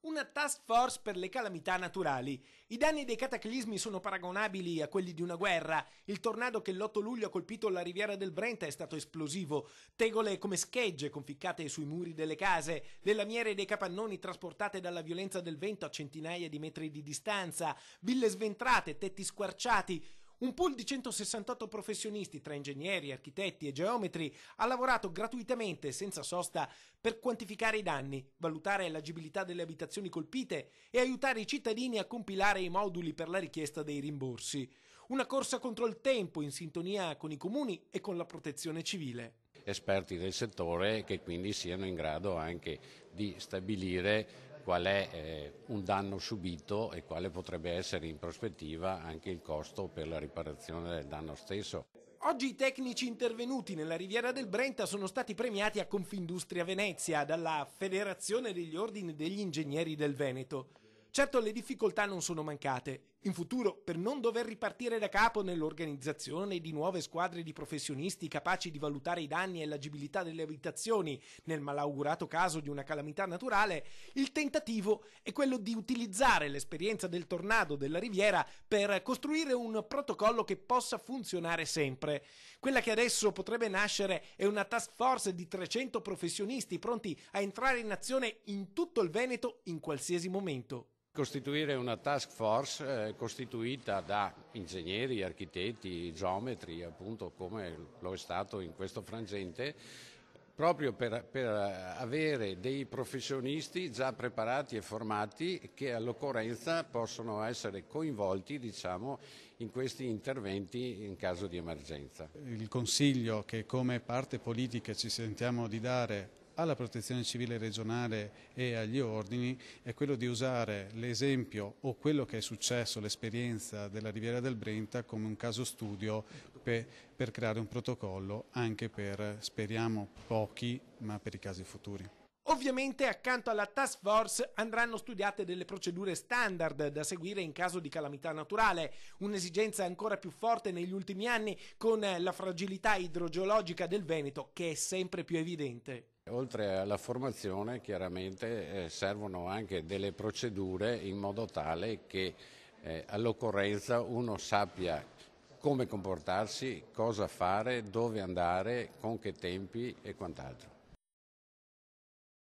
Una task force per le calamità naturali. I danni dei cataclismi sono paragonabili a quelli di una guerra. Il tornado che l'8 luglio ha colpito la riviera del Brenta è stato esplosivo. Tegole come schegge conficcate sui muri delle case, le lamiere dei capannoni trasportate dalla violenza del vento a centinaia di metri di distanza, ville sventrate, tetti squarciati. Un pool di 168 professionisti tra ingegneri, architetti e geometri ha lavorato gratuitamente e senza sosta per quantificare i danni, valutare l'agibilità delle abitazioni colpite e aiutare i cittadini a compilare i moduli per la richiesta dei rimborsi. Una corsa contro il tempo in sintonia con i comuni e con la protezione civile. Esperti del settore che quindi siano in grado anche di stabilire qual è un danno subito e quale potrebbe essere in prospettiva anche il costo per la riparazione del danno stesso. Oggi i tecnici intervenuti nella riviera del Brenta sono stati premiati a Confindustria Venezia dalla Federazione degli Ordini degli Ingegneri del Veneto. Certo, le difficoltà non sono mancate. In futuro, per non dover ripartire da capo nell'organizzazione di nuove squadre di professionisti capaci di valutare i danni e l'agibilità delle abitazioni nel malaugurato caso di una calamità naturale, il tentativo è quello di utilizzare l'esperienza del tornado della riviera per costruire un protocollo che possa funzionare sempre. Quella che adesso potrebbe nascere è una task force di 300 professionisti pronti a entrare in azione in tutto il Veneto in qualsiasi momento. Costituire una task force costituita da ingegneri, architetti, geometri, appunto come lo è stato in questo frangente, proprio per avere dei professionisti già preparati e formati che all'occorrenza possono essere coinvolti, diciamo, in questi interventi in caso di emergenza. Il consiglio che come parte politica ci sentiamo di dare alla Protezione Civile regionale e agli ordini è quello di usare l'esempio o quello che è successo, l'esperienza della Riviera del Brenta come un caso studio per creare un protocollo anche per, speriamo, pochi, ma per i casi futuri. Ovviamente accanto alla task force andranno studiate delle procedure standard da seguire in caso di calamità naturale, un'esigenza ancora più forte negli ultimi anni con la fragilità idrogeologica del Veneto che è sempre più evidente. Oltre alla formazione chiaramente servono anche delle procedure in modo tale che all'occorrenza uno sappia come comportarsi, cosa fare, dove andare, con che tempi e quant'altro.